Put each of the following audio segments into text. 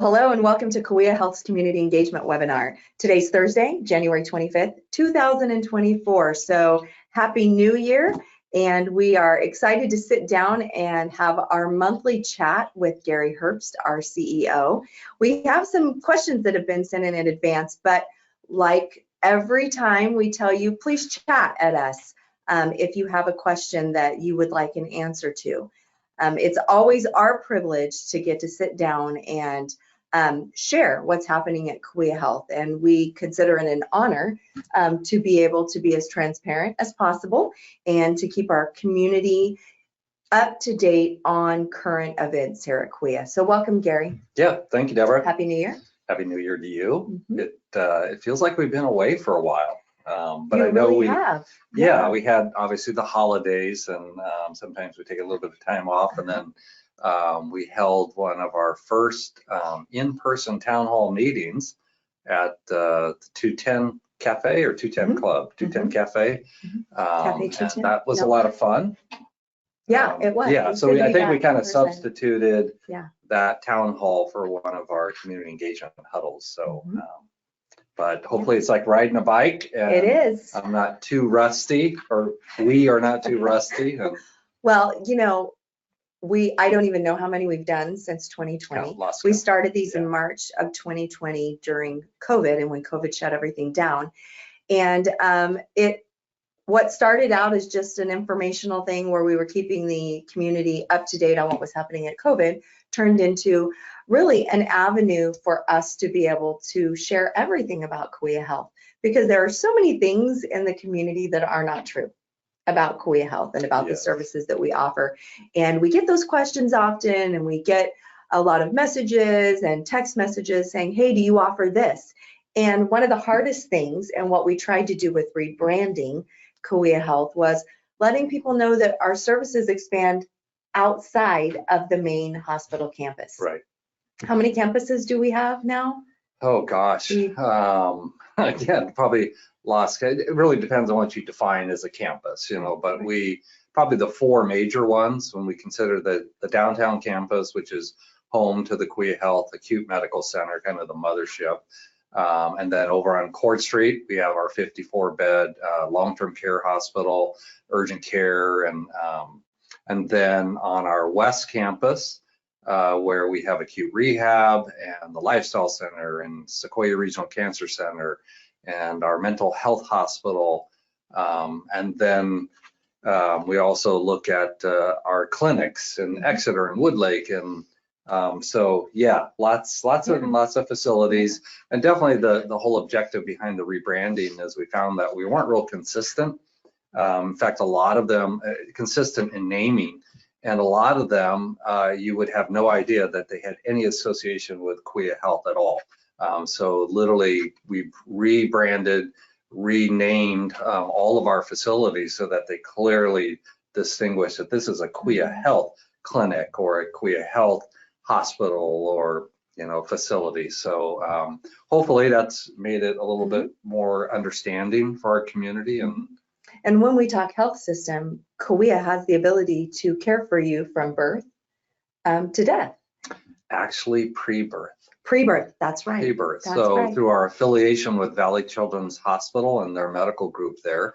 Hello and welcome to Kaweah Health's Community Engagement Webinar. Today's Thursday, January 25th, 2024. So happy New Year, and we are excited to sit down and have our monthly chat with Gary Herbst, our CEO. We have some questions that have been sent in advance, but like every time we tell you, please chat at us if you have a question that you would like an answer to. It's always our privilege to get to sit down and share what's happening at Kaweah Health, and we consider it an honor to be able to be as transparent as possible and to keep our community up to date on current events here at Kaweah. So welcome, Gary. Yeah, thank you, Deborah. Happy New Year. Happy New Year to you. Mm-hmm. It feels like we've been away for a while, but you I know really we have. Yeah, we had obviously the holidays, and sometimes we take a little bit of time off, and then we held one of our first in-person town hall meetings at the 210 Cafe or 210 Mm-hmm. Club, 210 Cafe. Cafe 210. And that was a lot of fun. Yeah, it was. Yeah, so I think we kind of substituted Yeah. that town hall for one of our community engagement huddles. So, but hopefully it's like riding a bike. And it is. I'm not too rusty, or we are not too rusty. Well, you know, I don't even know how many we've done since 2020. We started these in March of 2020 during COVID, and when COVID shut everything down. And what started out as just an informational thing where we were keeping the community up to date on what was happening at COVID turned into really an avenue for us to be able to share everything about Kaweah Health, because there are so many things in the community that are not true about Kaweah Health and about the services that we offer. And we get those questions often, and we get a lot of messages and text messages saying, hey, do you offer this? And one of the hardest things, and what we tried to do with rebranding Kaweah Health, was letting people know that our services expand outside of the main hospital campus. Right. How many campuses do we have now? Oh gosh, again, probably lost. It really depends on what you define as a campus, but we probably the four major ones when we consider the downtown campus, which is home to the Kaweah Health Acute Medical Center, kind of the mothership. And then over on Court Street, we have our 54-bed long-term care hospital, urgent care, and then on our West Campus, where we have acute rehab and the lifestyle center and Sequoia Regional Cancer Center and our mental health hospital. And then we also look at our clinics in Exeter and Woodlake. And so yeah, lots of facilities, and definitely the whole objective behind the rebranding is we found that we weren't real consistent. In fact, a lot of them consistent in naming, and a lot of them you would have no idea that they had any association with Kaweah Health at all. So literally we've rebranded, renamed all of our facilities so that they clearly distinguish that this is a Kaweah Health clinic or a Kaweah Health hospital or facility. So hopefully that's made it a little bit more understanding for our community. And when we talk health system, Kaweah has the ability to care for you from birth to death. Actually, pre-birth. Pre-birth, that's right. Pre-birth. So through our affiliation with Valley Children's Hospital and their medical group there,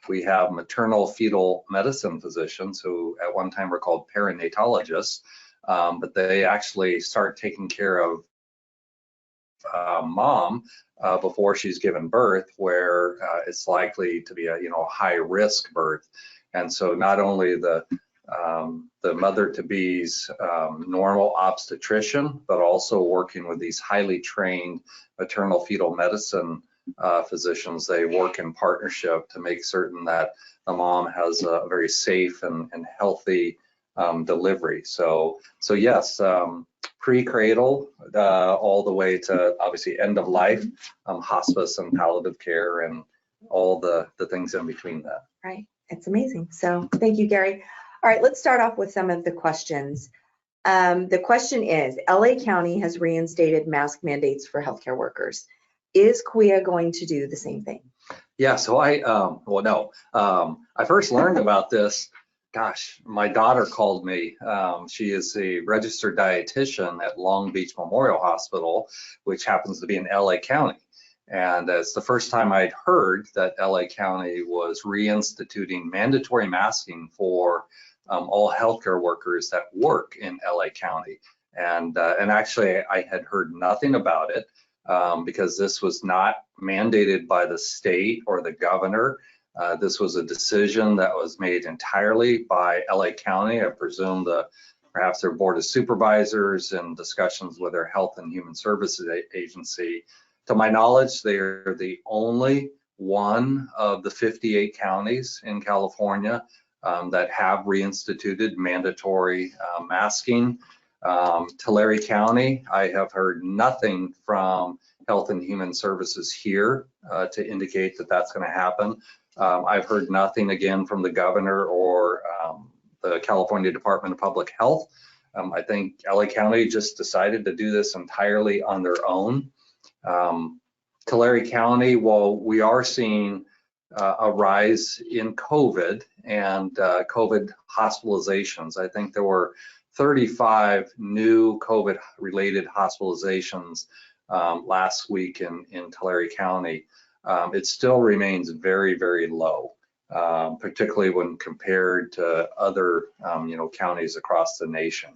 we have maternal fetal medicine physicians who at one time were called perinatologists, but they actually start taking care of mom before she's given birth, where it's likely to be a high risk birth. And so not only the mother-to-be's normal obstetrician, but also working with these highly trained maternal fetal medicine physicians. They work in partnership to make certain that the mom has a very safe and healthy delivery. So yes, pre-cradle all the way to obviously end of life, hospice and palliative care and all the things in between that. Right, it's amazing. So thank you, Gary. All right, let's start off with some of the questions. The question is, LA County has reinstated mask mandates for healthcare workers. Is Kaweah going to do the same thing? Yeah, so I first learned about this gosh, my daughter called me. She is a registered dietitian at Long Beach Memorial Hospital, which happens to be in LA County. And it's the first time I'd heard that LA County was reinstituting mandatory masking for all healthcare workers that work in LA County. And actually, I had heard nothing about it because this was not mandated by the state or the governor. This was a decision that was made entirely by LA County. I presume perhaps their board of supervisors in discussions with their Health and Human Services Agency. To my knowledge, they are the only one of the 58 counties in California that have reinstituted mandatory masking. Tulare County, I have heard nothing from Health and Human Services here to indicate that that's going to happen. I've heard nothing again from the governor or the California Department of Public Health. I think LA County just decided to do this entirely on their own. Tulare County, while we are seeing a rise in COVID and COVID hospitalizations, I think there were 35 new COVID related hospitalizations last week in Tulare County. It still remains very, very low, particularly when compared to other, counties across the nation.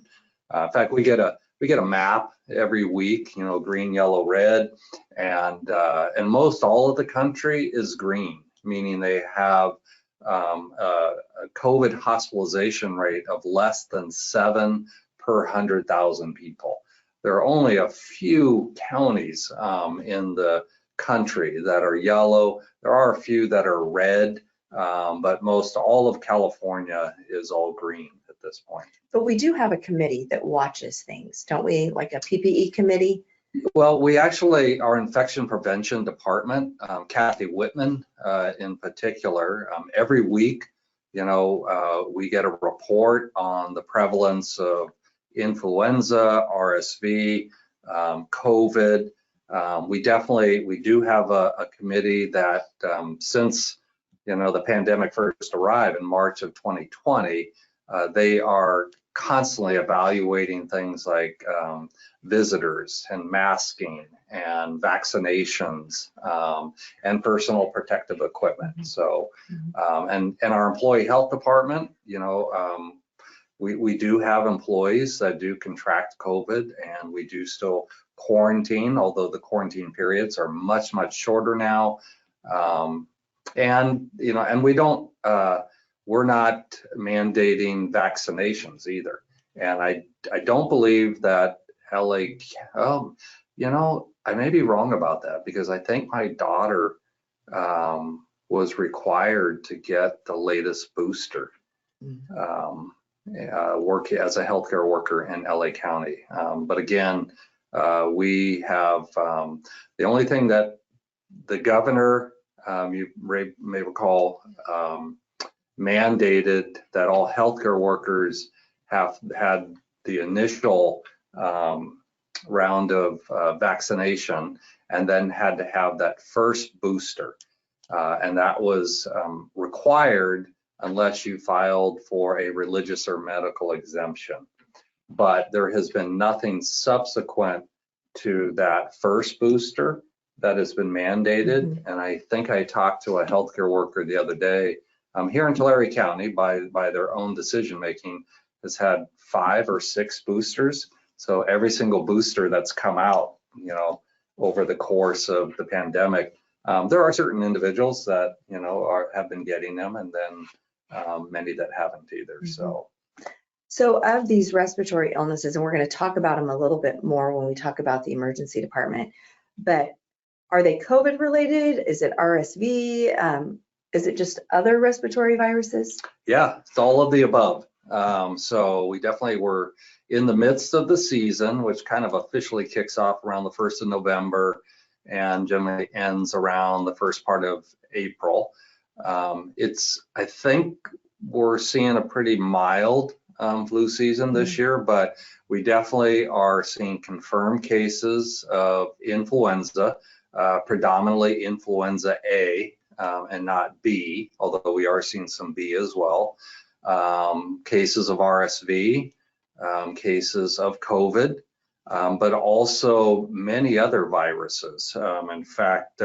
In fact, we get a map every week, green, yellow, red, and most all of the country is green, meaning they have a COVID hospitalization rate of less than 7 per 100,000 people. There are only a few counties in the country that are yellow. There are a few that are red, but most all of California is all green at this point. But we do have a committee that watches things, don't we? Like a PPE committee? Well, we actually, our infection prevention department, Kathy Whitman in particular, every week, we get a report on the prevalence of influenza, RSV, COVID. We do have a committee that since, the pandemic first arrived in March of 2020, they are constantly evaluating things like visitors and masking and vaccinations and personal protective equipment. So, and our employee health department, we do have employees that do contract COVID, and we do still quarantine, although the quarantine periods are much, much shorter now. And we don't, we're not mandating vaccinations either. And I don't believe that LA, I may be wrong about that, because I think my daughter was required to get the latest booster, work as a healthcare worker in LA County. But again, we have the only thing that the governor, you may recall, mandated that all healthcare workers have had the initial round of vaccination and then had to have that first booster. And that was required unless you filed for a religious or medical exemption. But there has been nothing subsequent to that first booster that has been mandated. And I think I talked to a healthcare worker the other day here in Tulare County, by their own decision making, has had 5 or 6 boosters. So every single booster that's come out, over the course of the pandemic, there are certain individuals that, have been getting them, and then many that haven't either. So of these respiratory illnesses, and we're going to talk about them a little bit more when we talk about the emergency department, but are they COVID related? Is it RSV? Is it just other respiratory viruses? Yeah, it's all of the above. So we definitely were in the midst of the season, which kind of officially kicks off around the 1st of November and generally ends around the first part of April. I think we're seeing a pretty mild flu season this year, but we definitely are seeing confirmed cases of influenza, predominantly influenza A and not B, although we are seeing some B as well. cases of RSV, cases of COVID, but also many other viruses. In fact,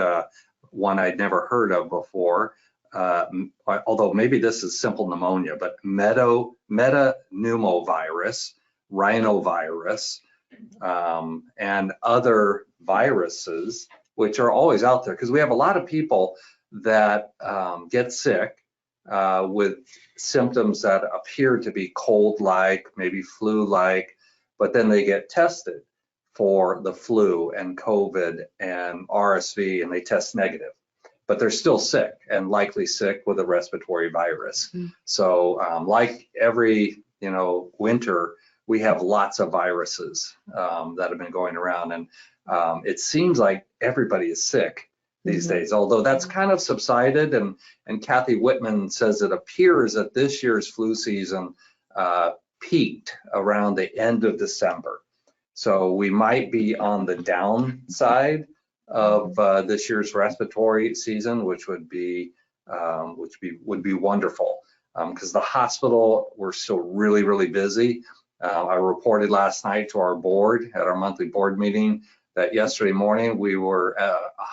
one I'd never heard of before, although maybe this is simple pneumonia, but metapneumovirus, rhinovirus, and other viruses, which are always out there, because we have a lot of people that get sick with symptoms that appear to be cold-like, maybe flu-like, but then they get tested for the flu and COVID and RSV, and they test negative, but they're still sick and likely sick with a respiratory virus. So like every, winter, we have lots of viruses that have been going around, and it seems like everybody is sick these days, although that's kind of subsided, and Kathy Whitman says it appears that this year's flu season peaked around the end of December. So we might be on the downside of this year's respiratory season, which would be wonderful, because the hospital, we're still really, really busy. I reported last night to our board at our monthly board meeting that yesterday morning we were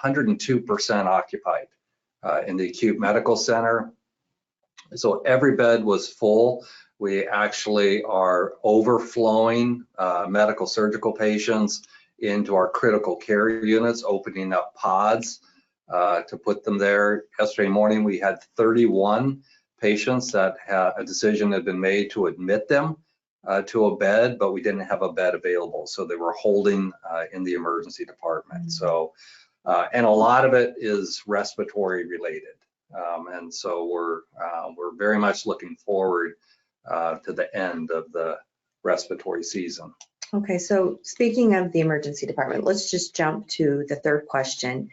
102% occupied in the acute medical center. So every bed was full. We actually are overflowing medical surgical patients into our critical care units, opening up pods to put them there. Yesterday morning, we had 31 patients that a decision had been made to admit them to a bed, but we didn't have a bed available. So they were holding in the emergency department. So, and a lot of it is respiratory related. And so we're very much looking forward to the end of the respiratory season. Okay, so speaking of the emergency department, let's just jump to the third question.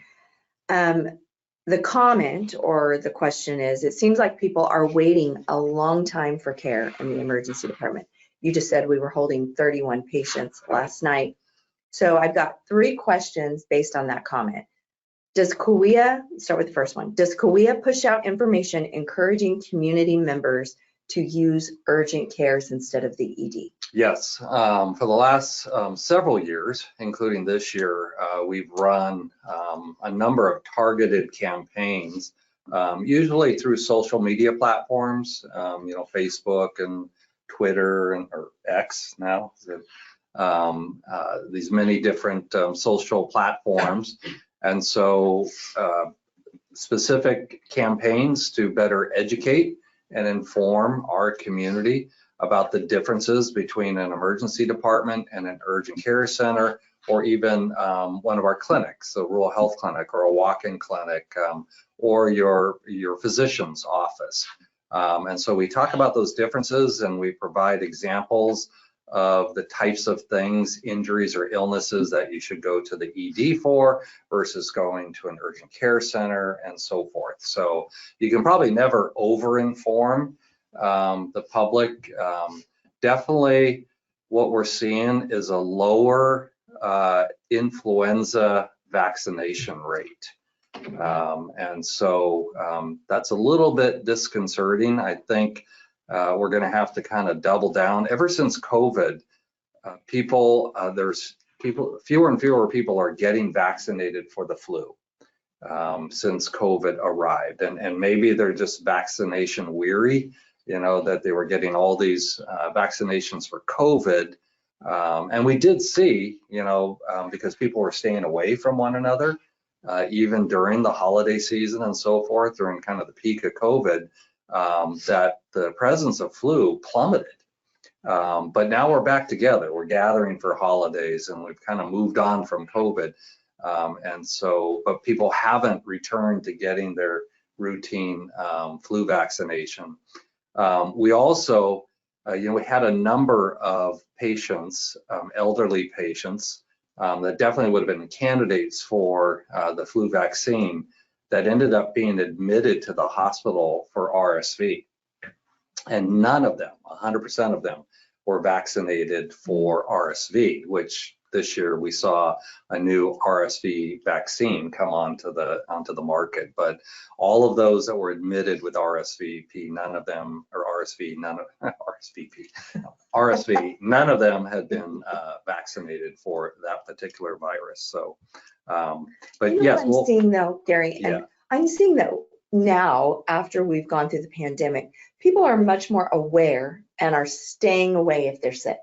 The comment or the question is, it seems like people are waiting a long time for care in the emergency department. You just said we were holding 31 patients last night. So I've got 3 questions based on that comment. Does Kaweah, start with the first one, does Kaweah push out information encouraging community members to use urgent cares instead of the ED? Yes, for the last several years, including this year, we've run a number of targeted campaigns, usually through social media platforms, Facebook and Twitter or X now, these many different social platforms. And so specific campaigns to better educate and inform our community about the differences between an emergency department and an urgent care center, or even one of our clinics, a rural health clinic or a walk-in clinic, or your physician's office. And so we talk about those differences, and we provide examples of the types of things, injuries or illnesses that you should go to the ED for versus going to an urgent care center and so forth. So you can probably never over-inform the public. Definitely what we're seeing is a lower influenza vaccination rate. And so that's a little bit disconcerting. I think we're going to have to kind of double down. Ever since COVID, fewer and fewer people are getting vaccinated for the flu since COVID arrived. And maybe they're just vaccination weary, that they were getting all these vaccinations for COVID. And we did see, because people were staying away from one another, even during the holiday season and so forth, during kind of the peak of COVID, that the presence of flu plummeted. But now we're back together. We're gathering for holidays, and we've kind of moved on from COVID. And so, but people haven't returned to getting their routine flu vaccination. We also, we had a number of patients, elderly patients, that definitely would have been candidates for the flu vaccine, that ended up being admitted to the hospital for RSV. And none of them, 100% of them, were vaccinated for RSV, which this year we saw a new RSV vaccine come onto the market. But all of those that were admitted with RSVP, none of them, or RSV, none of RSV, none of them had been vaccinated for that particular virus. So, but You know yes, what I'm seeing though, Gary, yeah. and I'm seeing that now after we've gone through the pandemic, people are much more aware and are staying away if they're sick.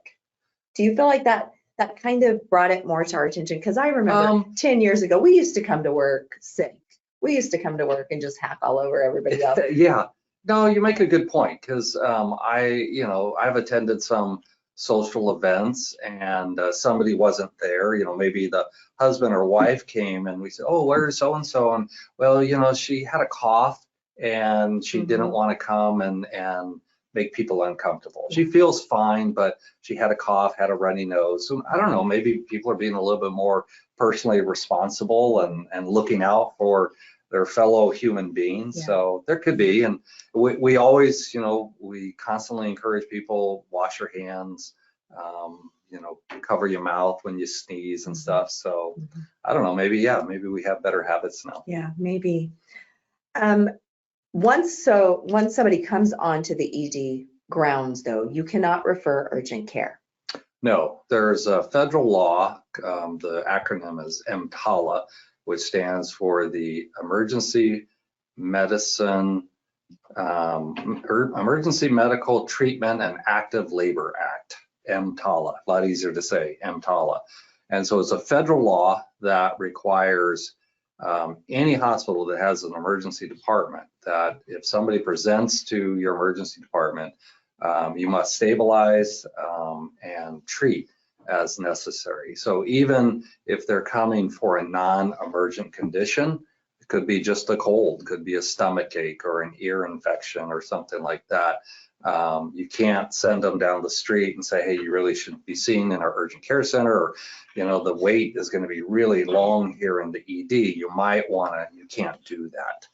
Do you feel like that kind of brought it more to our attention? Because I remember 10 years ago, we used to come to work sick. We used to come to work and just hack all over everybody else. Yeah, no, you make a good point, because I've attended some social events and somebody wasn't there. Maybe the husband or wife came and we said, oh, where's so and so? And well, she had a cough and she didn't want to come and make people uncomfortable. She feels fine, but she had a cough, had a runny nose. So I don't know, maybe people are being a little bit more personally responsible and looking out for their fellow human beings. Yeah. So there could be, and we always, we constantly encourage people, wash your hands, cover your mouth when you sneeze and stuff. So I don't know, maybe we have better habits now. Yeah, maybe. Once somebody comes onto the ED grounds though, you cannot refer urgent care. No, there's a federal law, the acronym is EMTALA, which stands for the Emergency Medical Treatment and Active Labor Act, EMTALA, a lot easier to say, EMTALA. And so it's a federal law that requires any hospital that has an emergency department that if somebody presents to your emergency department, you must stabilize and treat as necessary. So even if they're coming for a non-emergent condition, it could be just a cold, could be a stomach ache or an ear infection or something like that. You can't send them down the street and say, hey, you really shouldn't be seen in our urgent care center, or the wait is going to be really long here in the ED. You can't do that.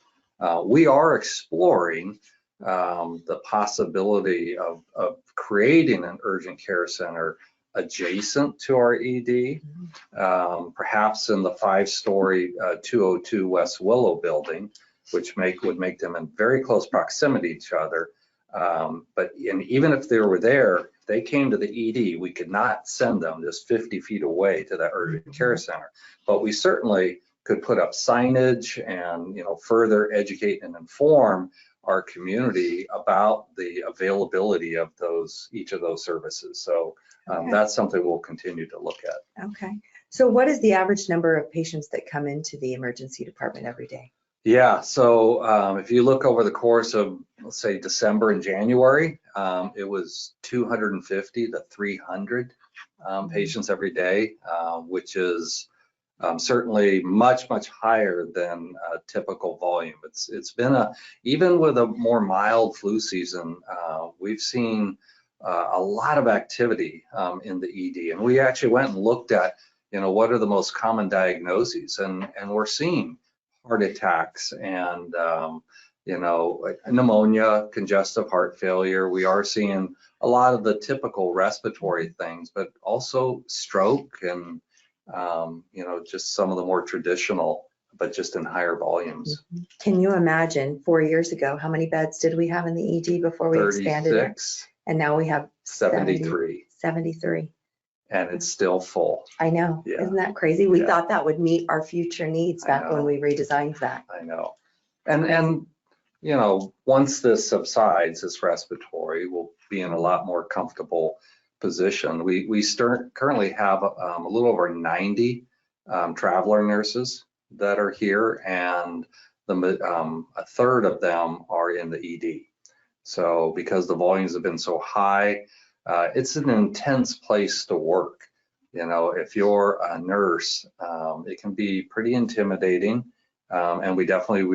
We are exploring the possibility of creating an urgent care center adjacent to our ED, perhaps in the 5-story 202 West Willow building, which would make them in very close proximity to each other. But even if they were there, if they came to the ED, we could not send them just 50 feet away to that urgent care center. But we certainly could put up signage and further educate and inform our community about the availability of each of those services. So that's something we'll continue to look at. Okay. So what is the average number of patients that come into the emergency department every day? Yeah, so if you look over the course of, let's say, December and January, it was 250 to 300 patients every day, which is certainly much, much higher than a typical volume. It's been even with a more mild flu season, we've seen a lot of activity in the ED. And we actually went and looked at, what are the most common diagnoses, and we're seeing heart attacks and, pneumonia, congestive heart failure. We are seeing a lot of the typical respiratory things, but also stroke and, just some of the more traditional, but just in higher volumes. Can you imagine 4 years ago, how many beds did we have in the ED before we expanded it? 36. And now we have 73. 73. And it's still full. I know. Yeah. Isn't that crazy? We thought that would meet our future needs back when we redesigned that. I know. And once this subsides, this respiratory, we'll be in a lot more comfortable position. We currently have a little over 90 traveler nurses that are here, and a third of them are in the ED. So because the volumes have been so high, it's an intense place to work. If you're a nurse, it can be pretty intimidating. And we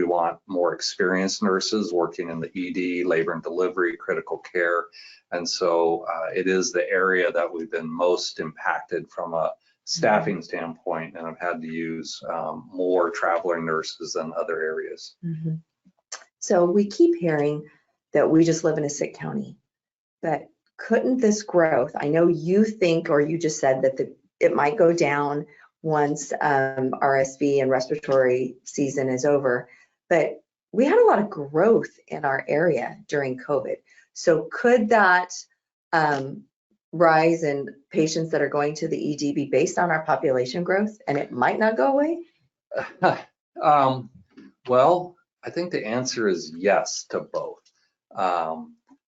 want more experienced nurses working in the ED, labor and delivery, critical care. And so it is the area that we've been most impacted from a staffing standpoint, and I've had to use more traveler nurses than other areas. So we keep hearing that we just live in a sick county, but couldn't this growth, I know you think, or you just said that it might go down once RSV and respiratory season is over. But we had a lot of growth in our area during COVID. So could that rise in patients that are going to the ED be based on our population growth, and it might not go away? Well, I think the answer is yes to both.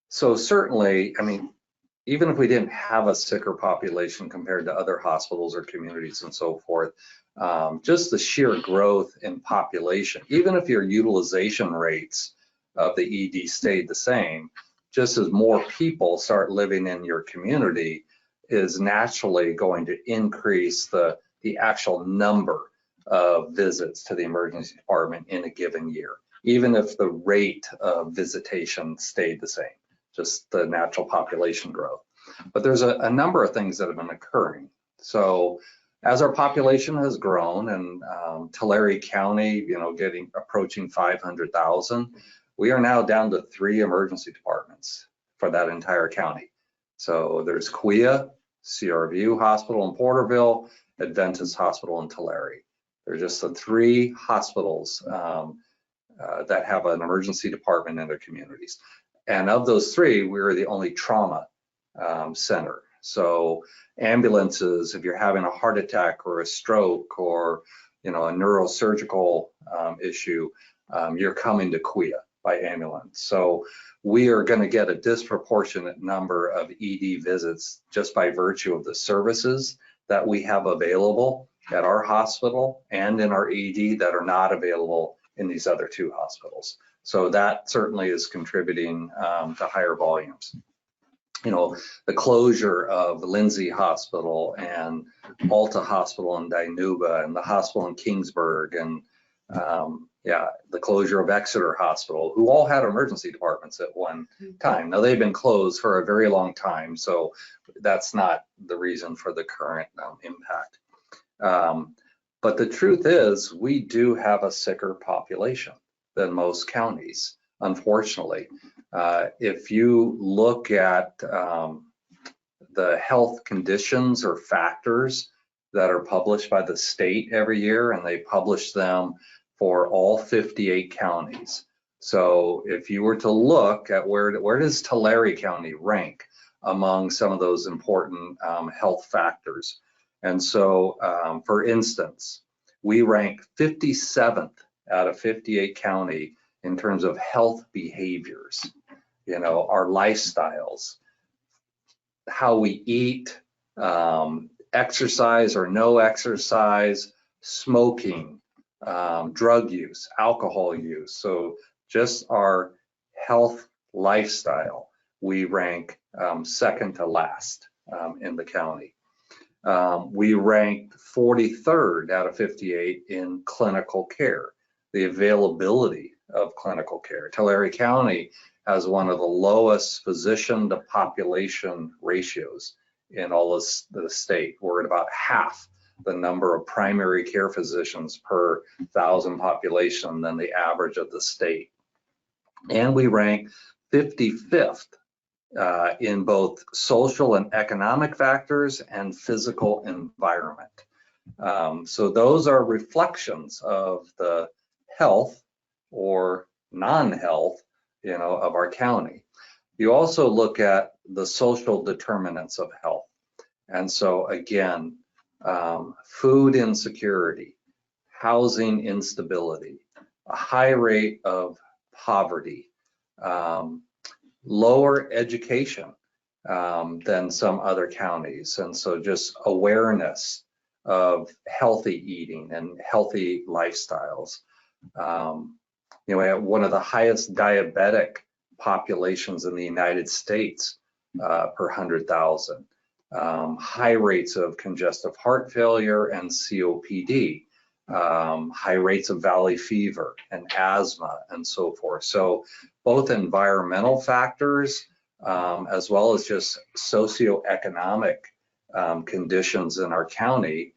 So certainly, I mean, even if we didn't have a sicker population compared to other hospitals or communities and so forth, just the sheer growth in population, even if your utilization rates of the ED stayed the same, just as more people start living in your community is naturally going to increase the actual number of visits to the emergency department in a given year, even if the rate of visitation stayed the same, just the natural population growth. But there's a number of things that have been occurring. So as our population has grown and Tulare County, approaching 500,000, we are now down to 3 emergency departments for that entire county. So there's Kaweah, CRVU Hospital in Porterville, Adventist Hospital in Tulare. They're just the 3 hospitals that have an emergency department in their communities. And of those 3, we're the only trauma center. So ambulances, if you're having a heart attack or a stroke or a neurosurgical issue, you're coming to Kaweah by ambulance. So we are going to get a disproportionate number of ED visits just by virtue of the services that we have available at our hospital and in our ED that are not available in these other 2 hospitals. So that certainly is contributing to higher volumes. The closure of Lindsay Hospital and Alta Hospital in Dinuba and the hospital in Kingsburg and the closure of Exeter Hospital, who all had emergency departments at one time. Now they've been closed for a very long time, so that's not the reason for the current impact. But the truth is, we do have a sicker population than most counties, unfortunately. If you look at the health conditions or factors that are published by the state every year, and they publish them for all 58 counties. So if you were to look at where does Tulare County rank among some of those important health factors? And so, for instance, we rank 57th out of 58 county in terms of health behaviors, our lifestyles, how we eat, exercise or no exercise, smoking, drug use, alcohol use. So just our health lifestyle, we rank second to last in the county. We ranked 43rd out of 58 in clinical care, the availability of clinical care. Tulare County has one of the lowest physician to population ratios in all of the state. We're at about half the number of primary care physicians per 1,000 population than the average of the state. And we rank 55th in both social and economic factors and physical environment. So those are reflections of the health or non-health, of our county. You also look at the social determinants of health. And so again, food insecurity, housing instability, a high rate of poverty, lower education than some other counties. And so just awareness of healthy eating and healthy lifestyles. We have one of the highest diabetic populations in the United States per 100,000. High rates of congestive heart failure and COPD, high rates of valley fever and asthma and so forth. So both environmental factors as well as just socioeconomic conditions in our county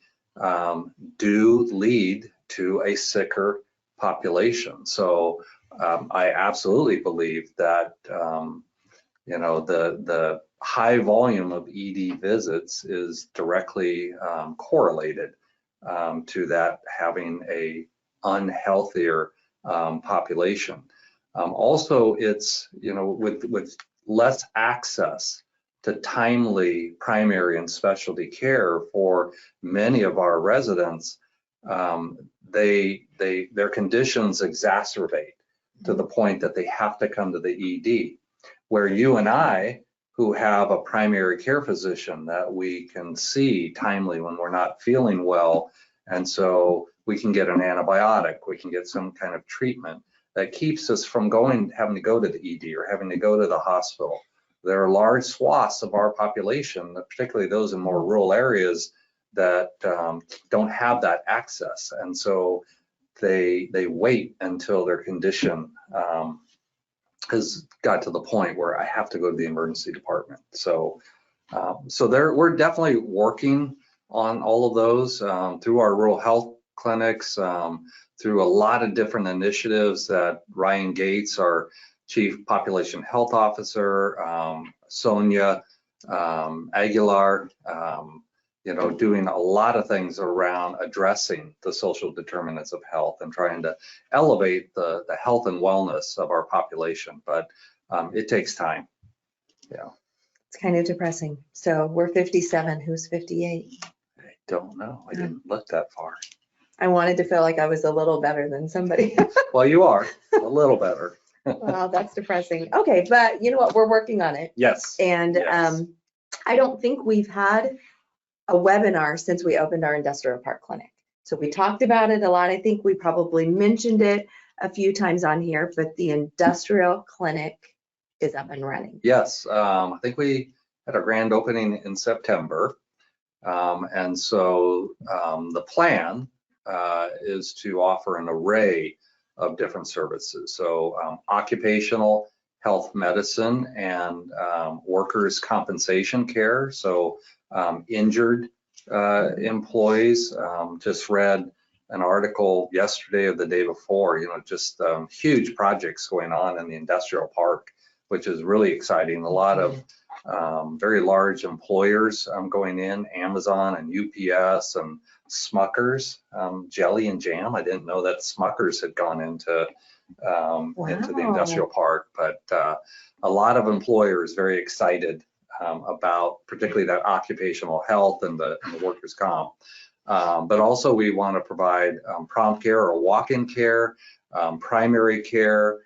do lead to a sicker population. So I absolutely believe that the high volume of ED visits is directly correlated to that having a unhealthier population. Also, it's, with less access to timely primary and specialty care for many of our residents, their conditions exacerbate to the point that they have to come to the ED, where you and I, who have a primary care physician that we can see timely when we're not feeling well, and so we can get an antibiotic, we can get some kind of treatment that keeps us from having to go to the ED or having to go to the hospital. There are large swaths of our population, particularly those in more rural areas, that don't have that access, and so they wait until their condition has got to the point where I have to go to the emergency department. So we're definitely working on all of those through our rural health clinics, through a lot of different initiatives that Ryan Gates, our Chief Population Health Officer, Sonia Aguilar, doing a lot of things around addressing the social determinants of health and trying to elevate the health and wellness of our population. But it takes time. Yeah. It's kind of depressing. So we're 57. Who's 58? I don't know. I didn't look that far. I wanted to feel like I was a little better than somebody. Well, you are a little better. Well, that's depressing. Okay, but you know what? We're working on it. Yes. And yes. I don't think we've had a webinar since we opened our industrial park clinic. So we talked about it a lot. I think we probably mentioned it a few times on here, but the industrial clinic is up and running. Yes, I think we had our grand opening in September. And so the plan is to offer an array of different services. So occupational health medicine and workers' compensation care. So injured employees. Just read an article yesterday or the day before, just huge projects going on in the industrial park, which is really exciting. A lot of very large employers going in, Amazon and UPS and Smuckers, jelly and jam. I didn't know that Smuckers had gone into the industrial park, but a lot of employers very excited about particularly that occupational health and the workers' comp. But also we want to provide prompt care or walk-in care, primary care.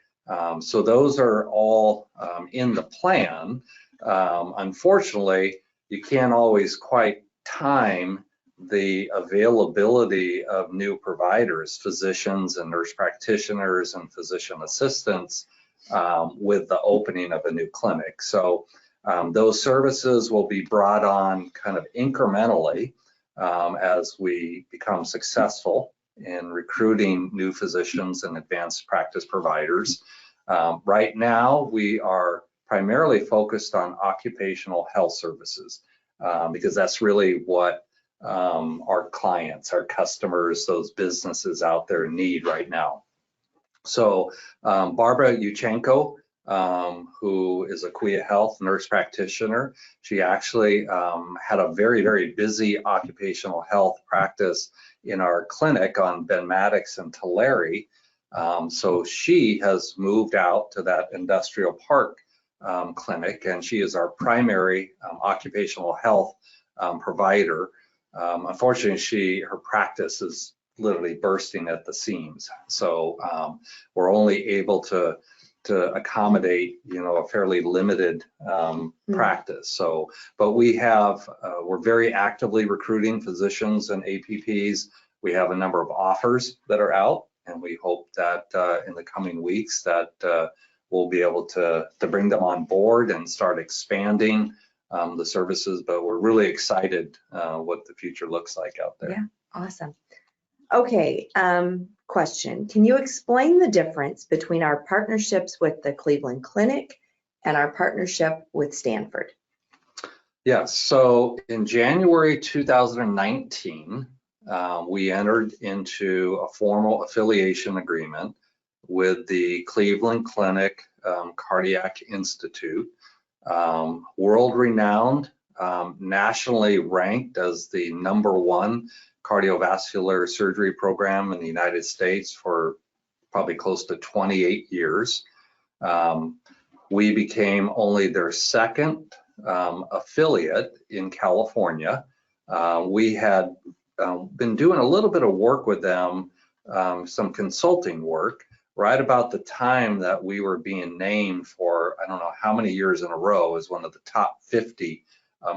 So those are all in the plan. Unfortunately, you can't always quite time the availability of new providers, physicians and nurse practitioners and physician assistants with the opening of a new clinic. So those services will be brought on kind of incrementally as we become successful in recruiting new physicians and advanced practice providers. Right now, we are primarily focused on occupational health services because that's really what our clients, our customers, those businesses out there need right now. So Barbara Yuchenko, who is a Kaweah Health nurse practitioner, she actually had a very, very busy occupational health practice in our clinic on Ben Maddox and Tulare. So she has moved out to that industrial park clinic, and she is our primary occupational health provider. Unfortunately, her practice is literally bursting at the seams. So we're only able to accommodate, a fairly limited practice. So, but we're very actively recruiting physicians and APPs. We have a number of offers that are out, and we hope that in the coming weeks that we'll be able to bring them on board and start expanding the services. But we're really excited what the future looks like out there. Yeah, awesome. Okay, question. Can you explain the difference between our partnerships with the Cleveland Clinic and our partnership with Stanford? Yes, so in January 2019, we entered into a formal affiliation agreement with the Cleveland Clinic Cardiac Institute. world-renowned, nationally ranked as the #1 cardiovascular surgery program in the United States for probably close to 28 years. We became only their second affiliate in California. We had been doing a little bit of work with them, some consulting work, right about the time that we were being named for, I don't know how many years in a row, as one of the top 50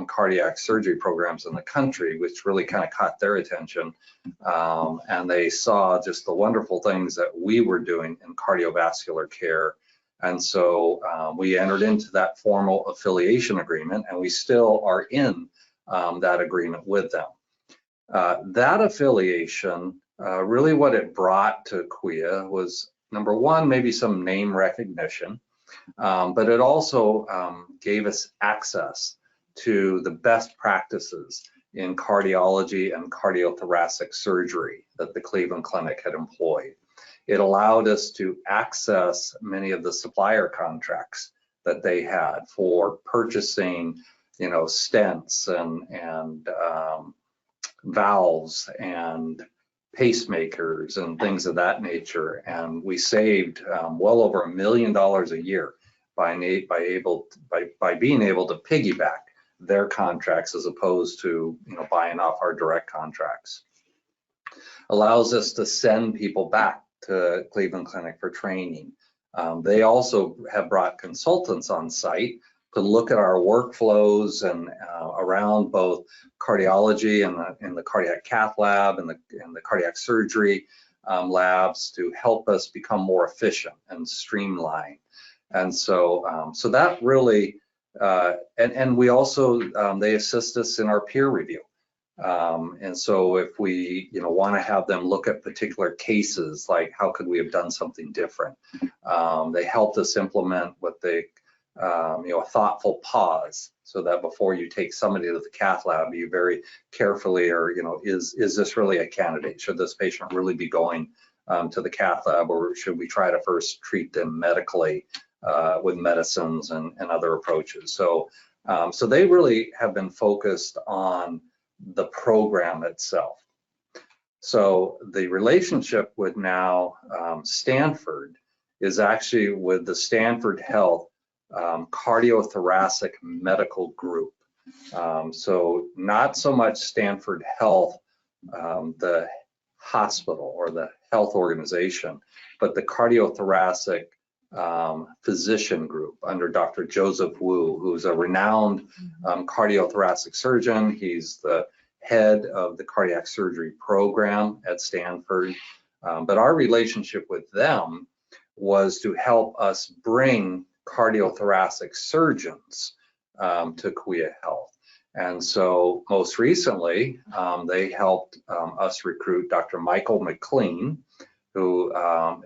cardiac surgery programs in the country, which really kind of caught their attention. And they saw just the wonderful things that we were doing in cardiovascular care. And so we entered into that formal affiliation agreement, and we still are in that agreement with them. That affiliation, really what it brought to Kaweah was, #1, maybe some name recognition, but it also gave us access to the best practices in cardiology and cardiothoracic surgery that the Cleveland Clinic had employed. It allowed us to access many of the supplier contracts that they had for purchasing, stents and valves and pacemakers and things of that nature. And we saved well over $1 million a year by being able to piggyback their contracts as opposed to buying off our direct contracts. Allows us to send people back to Cleveland Clinic for training. They also have brought consultants on site to look at our workflows and around both cardiology and the cardiac cath lab and the cardiac surgery labs to help us become more efficient and streamlined. And so that really, and we also, they assist us in our peer review. And so if we, want to have them look at particular cases, like how could we have done something different? They helped us implement what they, a thoughtful pause, so that before you take somebody to the cath lab, you very carefully, or is this really a candidate? Should this patient really be going to the cath lab, or should we try to first treat them medically with medicines and other approaches? So they really have been focused on the program itself. So the relationship with now Stanford is actually with the Stanford Health Cardiothoracic Medical Group. So not so much Stanford Health, the hospital or the health organization, but the cardiothoracic physician group under Dr. Joseph Wu, who's a renowned cardiothoracic surgeon. He's the head of the cardiac surgery program at Stanford. But our relationship with them was to help us bring cardiothoracic surgeons to Kaweah Health. And so most recently, they helped us recruit Dr. Michael McLean, who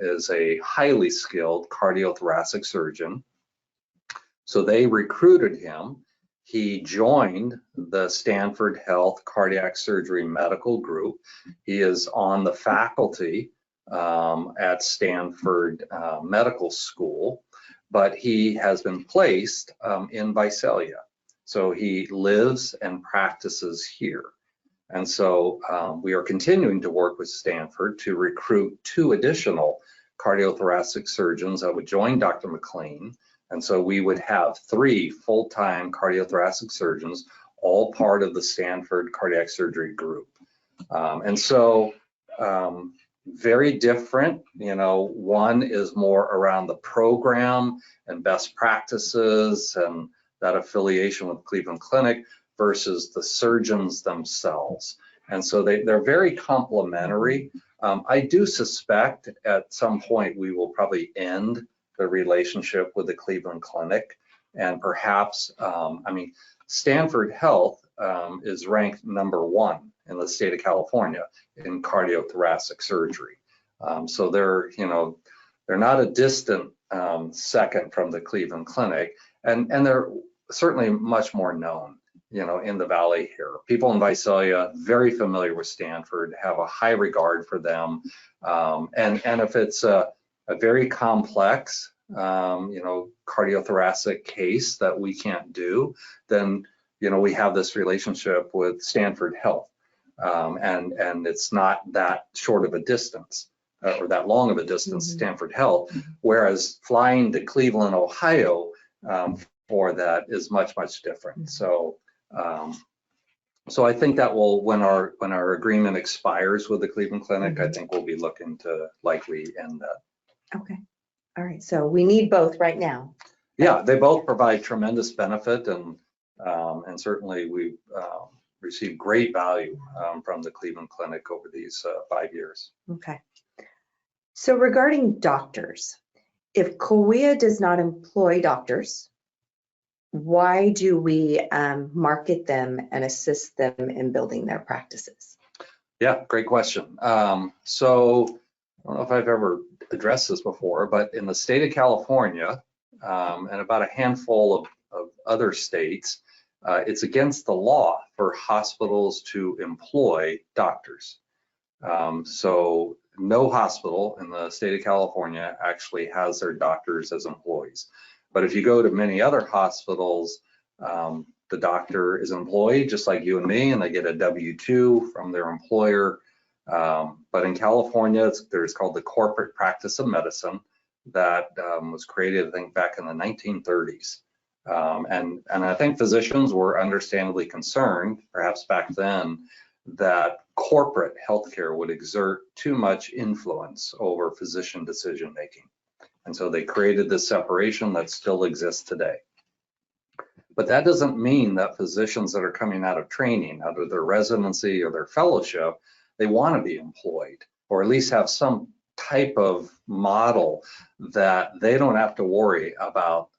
is a highly skilled cardiothoracic surgeon. So they recruited him. He joined the Stanford Health Cardiac Surgery Medical Group. He is on the faculty at Stanford Medical School, but he has been placed in Visalia. So he lives and practices here. And so we are continuing to work with Stanford to recruit 2 additional cardiothoracic surgeons that would join Dr. McLean. And so we would have 3 full-time cardiothoracic surgeons, all part of the Stanford Cardiac Surgery Group. And so very different, one is more around the program and best practices and that affiliation with Cleveland Clinic versus the surgeons themselves. And so they're very complementary. I do suspect at some point we will probably end the relationship with the Cleveland Clinic, and perhaps, Stanford Health is ranked #1 in the state of California in cardiothoracic surgery. So they're not a distant second from the Cleveland Clinic, and they're certainly much more known, in the valley here. People in Visalia very familiar with Stanford, have a high regard for them, and if it's a very complex cardiothoracic case that we can't do, then, we have this relationship with Stanford Health. And it's not that short of a distance or that long of a distance, Stanford Health, whereas flying to Cleveland, Ohio for that is much, much different. So I think that will, when our agreement expires with the Cleveland Clinic, I think we'll be looking to likely end that. Okay. All right. So we need both right now. Yeah, they both provide tremendous benefit, and certainly we've received great value from the Cleveland Clinic over these 5 years. Okay. So regarding doctors, if Kaweah does not employ doctors, why do we market them and assist them in building their practices? Yeah, great question. So I don't know if I've ever addressed this before, but in the state of California and about a handful of other states, it's against the law for hospitals to employ doctors. So no hospital in the state of California actually has their doctors as employees. But if you go to many other hospitals, the doctor is employed just like you and me, and they get a W-2 from their employer. But in California, there's called the Corporate Practice of Medicine that was created, I think, back in the 1930s. And I think physicians were understandably concerned, perhaps back then, that corporate healthcare would exert too much influence over physician decision making. And so they created this separation that still exists today. But that doesn't mean that physicians that are coming out of training, out of their residency or their fellowship, they want to be employed, or at least have some type of model that they don't have to worry about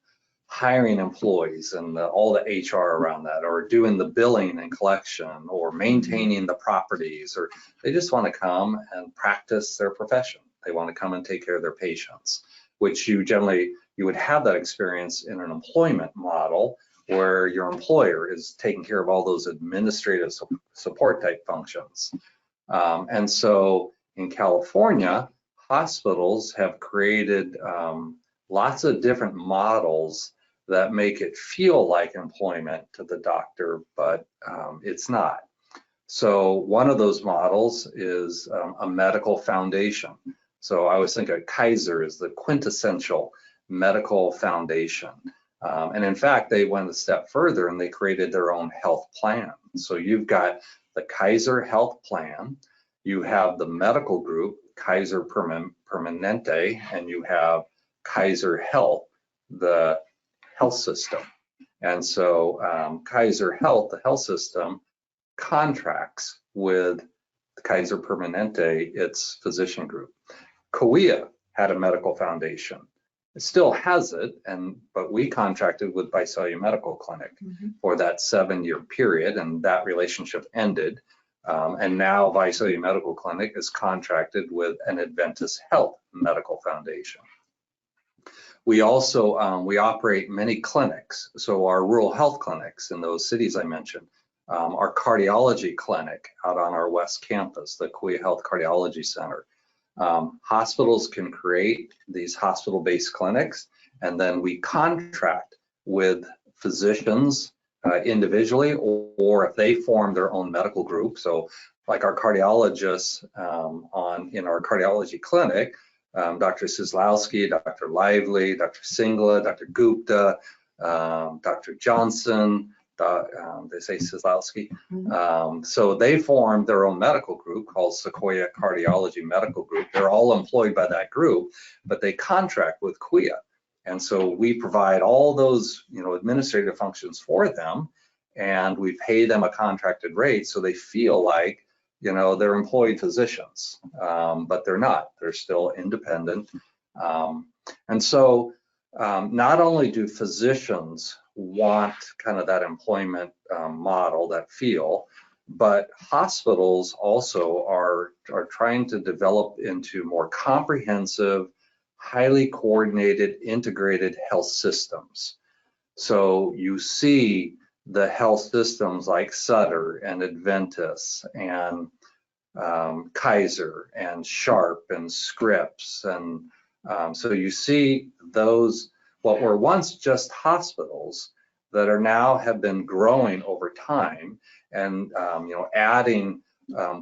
hiring employees and all the HR around that, or doing the billing and collection, or maintaining the properties, or they just want to come and practice their profession. They want to come and take care of their patients, which you would have that experience in an employment model where your employer is taking care of all those administrative support type functions. And so in California, hospitals have created lots of different models that make it feel like employment to the doctor, but it's not. So one of those models is a medical foundation. So I always think of Kaiser as the quintessential medical foundation. And in fact, they went a step further and they created their own health plan. So you've got the Kaiser Health Plan, you have the medical group, Kaiser Permanente, and you have Kaiser Health, the health system. And so Kaiser Health, the health system, contracts with the Kaiser Permanente, its physician group. Kaweah had a medical foundation. It still has it, but we contracted with Visalia Medical Clinic for that 7-year period, and that relationship ended. And now Visalia Medical Clinic is contracted with an Adventist Health Medical Foundation. We also, we operate many clinics. So our rural health clinics in those cities I mentioned, our cardiology clinic out on our West Campus, the Kaweah Health Cardiology Center. Hospitals can create these hospital-based clinics, and then we contract with physicians individually, or if they form their own medical group. So like our cardiologists in our cardiology clinic, Dr. Sislowski, Dr. Lively, Dr. Singla, Dr. Gupta, Dr. Johnson, they say Sislowski. So they formed their own medical group called Sequoia Cardiology Medical Group. They're all employed by that group, but they contract with Kaweah. And so we provide all those, administrative functions for them, and we pay them a contracted rate so they feel like, they're employed physicians, but they're not. They're still independent. And so not only do physicians want kind of that employment model, that feel, but hospitals also are trying to develop into more comprehensive, highly coordinated, integrated health systems. So you see the health systems like Sutter and Adventist and Kaiser and Sharp and Scripps and So you see those, what were once just hospitals that are now have been growing over time and, adding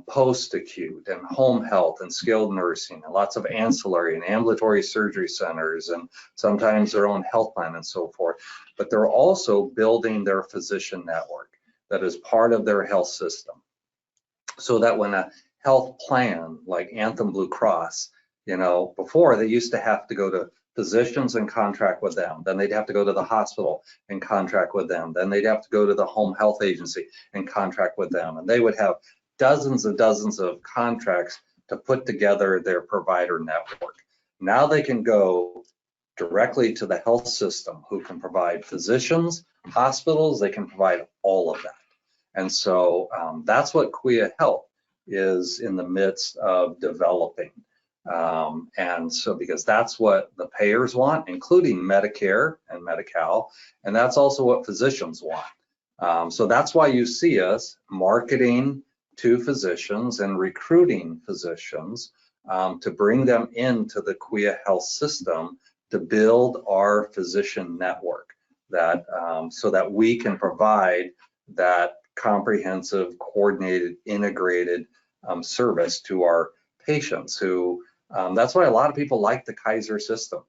post-acute and home health and skilled nursing and lots of ancillary and ambulatory surgery centers and sometimes their own health plan and so forth. But they're also building their physician network that is part of their health system. So that when a health plan like Anthem Blue Cross, before they used to have to go to physicians and contract with them, then they'd have to go to the hospital and contract with them, then they'd have to go to the home health agency and contract with them, and they would have dozens and dozens of contracts to put together their provider network. Now they can go directly to the health system who can provide physicians, hospitals, they can provide all of that. And so that's what Kaweah Health is in the midst of developing. And so because that's what the payers want, including Medicare and Medi-Cal, and that's also what physicians want. So that's why you see us marketing to physicians and recruiting physicians to bring them into the Kaweah Health system to build our physician network that so that we can provide that comprehensive, coordinated, integrated service to our patients who, that's why a lot of people like the Kaiser system,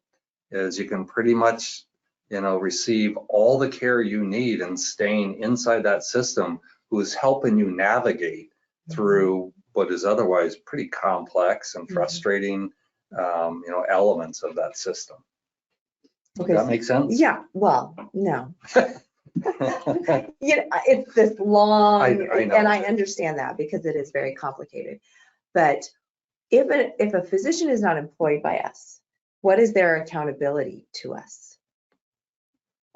is you can pretty much, receive all the care you need and staying inside that system who's helping you navigate through what is otherwise pretty complex and frustrating, elements of that system. Okay. Does that make sense? Yeah, well, no. It's this long, I know. and I understand that because it is very complicated. But if a physician is not employed by us, what is their accountability to us?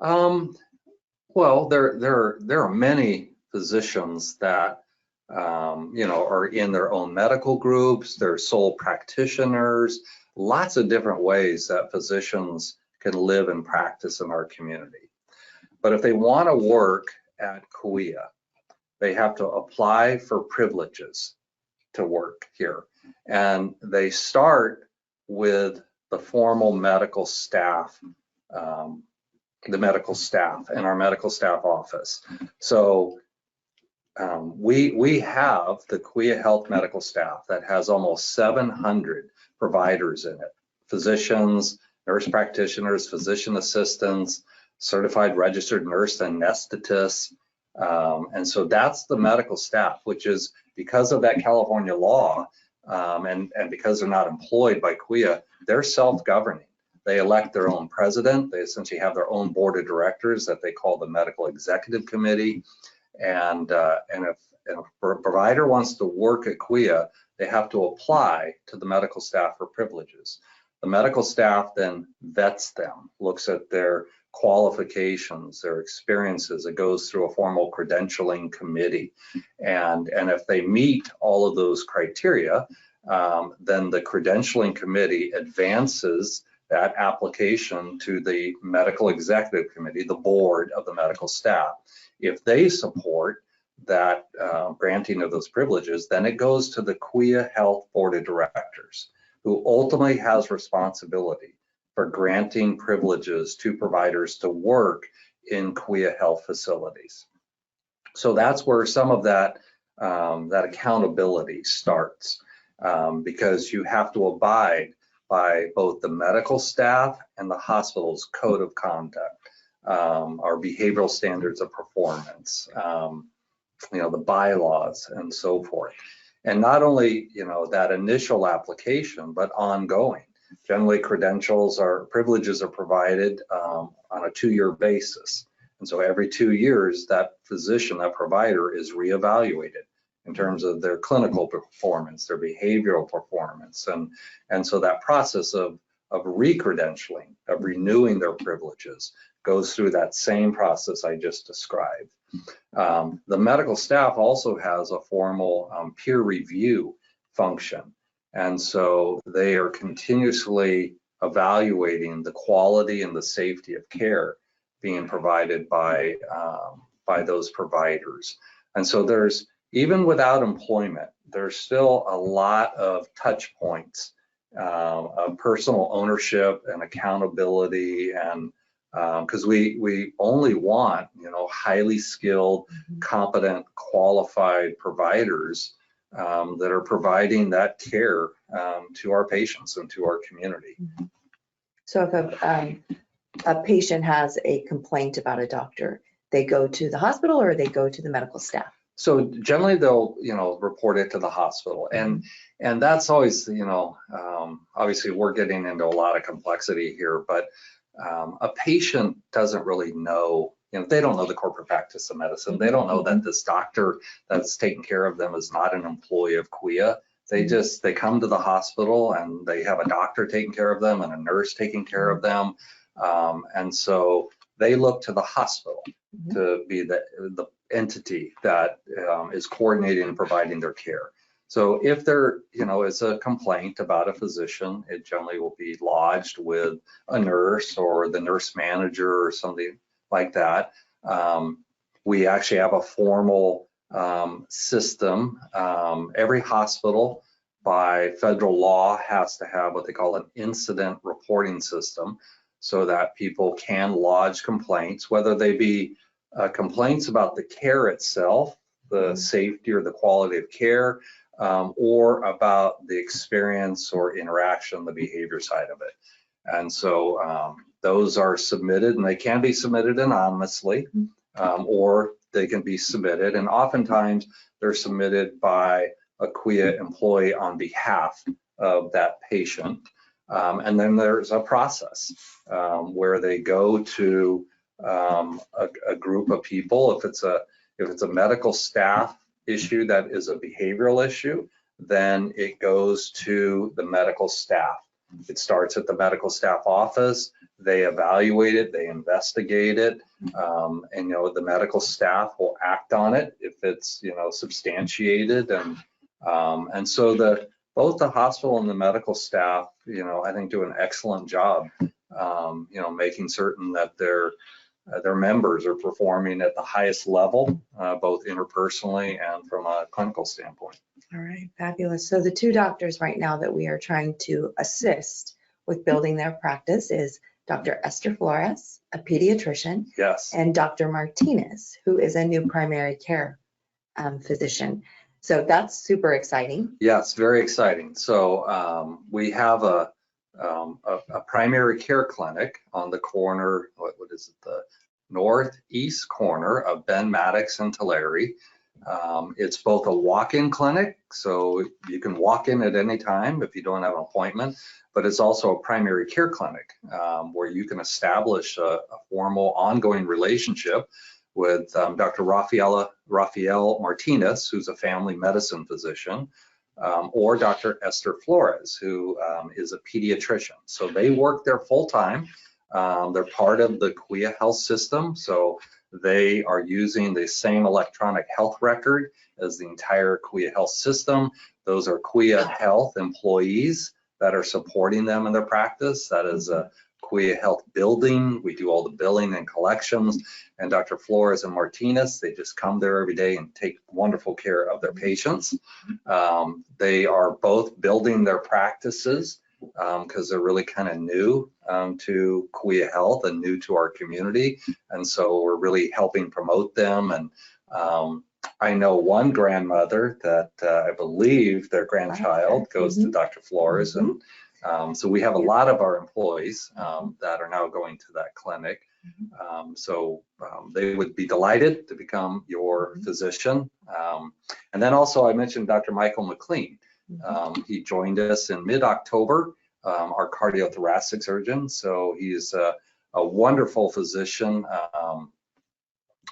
Well, there are many physicians that are in their own medical groups, they're sole practitioners, lots of different ways that physicians can live and practice in our community. But if they want to work at Kaweah, they have to apply for privileges to work here. And they start with the formal medical staff, the medical staff in our medical staff office. So we have the Kaweah Health medical staff that has almost 700 providers in it, physicians, nurse practitioners, physician assistants, certified registered nurse anesthetists. And so that's the medical staff, which is because of that California law and because they're not employed by Kaweah, they're self-governing. They elect their own president. They essentially have their own board of directors that they call the Medical Executive Committee. And if a provider wants to work at Kaweah, they have to apply to the medical staff for privileges. The medical staff then vets them, looks at their qualifications, their experiences. It goes through a formal credentialing committee. And if they meet all of those criteria, then the credentialing committee advances that application to the medical executive committee, the board of the medical staff. If they support that granting of those privileges, then it goes to the Kaweah Health Board of Directors, who ultimately has responsibility for granting privileges to providers to work in Kaweah Health facilities. So that's where some of that accountability starts, because you have to abide by both the medical staff and the hospital's code of conduct, our behavioral standards of performance, the bylaws and so forth. And not only, that initial application, but ongoing. Generally, privileges are provided on a 2-year basis. And so every 2 years, that physician, that provider is reevaluated in terms of their clinical performance, their behavioral performance. And so that process of re-credentialing, of renewing their privileges, goes through that same process I just described. The medical staff also has a formal peer review function. And so they are continuously evaluating the quality and the safety of care being provided by those providers. And so even without employment, there's still a lot of touch points of personal ownership and accountability, and because we only want, highly skilled, competent, qualified providers that are providing that care to our patients and to our community. So if a patient has a complaint about a doctor, they go to the hospital or they go to the medical staff? So generally they'll, report it to the hospital, and that's always, obviously we're getting into a lot of complexity here, but a patient doesn't really know, they don't know the corporate practice of medicine. They don't know that this doctor that's taking care of them is not an employee of Kaweah. They come to the hospital and they have a doctor taking care of them and a nurse taking care of them. And so they look to the hospital to be the entity that is coordinating and providing their care. So if there, is a complaint about a physician, it generally will be lodged with a nurse or the nurse manager or something like that. We actually have a formal system. Every hospital by federal law has to have what they call an incident reporting system, so that people can lodge complaints, whether they be complaints about the care itself, the safety or the quality of care, or about the experience or interaction, the behavior side of it. And so those are submitted, and they can be submitted anonymously, or they can be submitted, and oftentimes they're submitted by a Kaweah employee on behalf of that patient. And then there's a process where they go to a group of people. If it's a medical staff issue that is a behavioral issue, then it goes to the medical staff. It starts at the medical staff office. They evaluate it, they investigate it, and the medical staff will act on it if it's substantiated, and so both the hospital and the medical staff, I think do an excellent job, making certain that their members are performing at the highest level, both interpersonally and from a clinical standpoint. All right, fabulous. So the two doctors right now that we are trying to assist with building their practice is Dr. Esther Flores, a pediatrician, yes, and Dr. Martinez, who is a new primary care physician. So that's super exciting. Yes, very exciting. So we have a primary care clinic on the corner, what is it, the northeast corner of Ben Maddox and Tulare. It's both a walk-in clinic, so you can walk in at any time if you don't have an appointment, but it's also a primary care clinic where you can establish a formal ongoing relationship with Dr. Rafael Martinez, who's a family medicine physician, or Dr. Esther Flores, who is a pediatrician. So they work there full-time. They're part of the Kaweah health system, so they are using the same electronic health record as the entire Kaweah health system. Those are Kaweah health employees that are supporting them in their practice. That is a Kaweah health building. We do all the billing and collections. And Dr. Flores and Martinez, they just come there every day and take wonderful care of their patients. They are both building their practices because they're really kind of new to Kaweah Health and new to our community. And so we're really helping promote them. And I know one grandmother that I believe their grandchild goes to Dr. Flores. And so we have a lot of our employees that are now going to that clinic. So they would be delighted to become your physician. And then also I mentioned Dr. Michael McLean. He joined us in mid-October, our cardiothoracic surgeon. So he's a wonderful physician.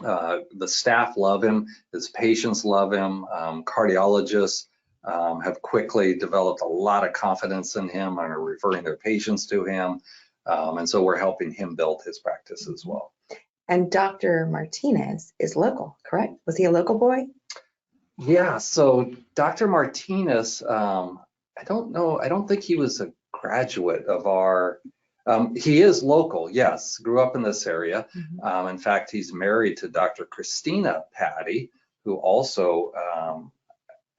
The staff love him, his patients love him. Cardiologists have quickly developed a lot of confidence in him and are referring their patients to him. And so we're helping him build his practice as well. And Dr. Martinez is local, correct? Was he a local boy? Yeah, so Dr. Martinez, I don't know, I don't think he was a graduate of our, he is local, yes, grew up in this area. In fact, he's married to Dr. Christina Patty, who also, I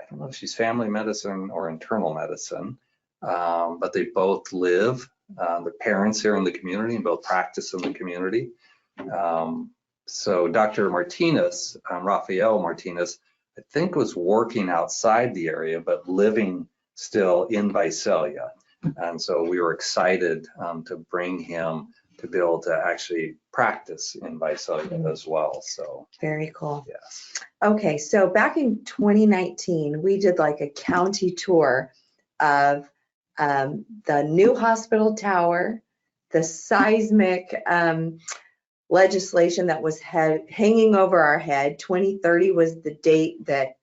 don't know if she's family medicine or internal medicine. but they both live, their parents here in the community and both practice in the community. So Dr. Martinez, Rafael Martinez, I think was working outside the area, but living still in Visalia. And so we were excited to bring him to be able to actually practice in Visalia as well. So very cool. yes. Okay, so back in 2019, we did like a county tour of the new hospital tower, the seismic legislation that was hanging over our head. 2030 was the date that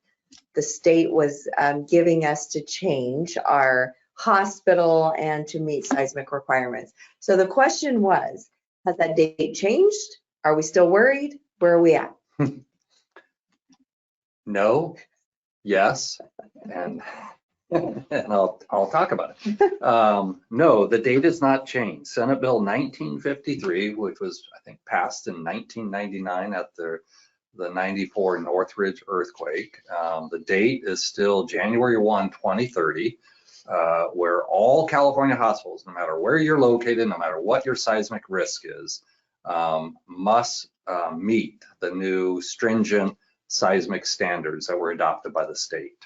the state was giving us to change our hospital and to meet seismic requirements. So the question was, has that date changed? Are we still worried? Where are we at? No, yes, and I'll talk about it. No, the date has not changed. Senate Bill 1953, which was, I think, passed in 1999 at the 94 Northridge earthquake. The date is still January 1, 2030, where all California hospitals, no matter where you're located, no matter what your seismic risk is, must meet the new stringent seismic standards that were adopted by the state.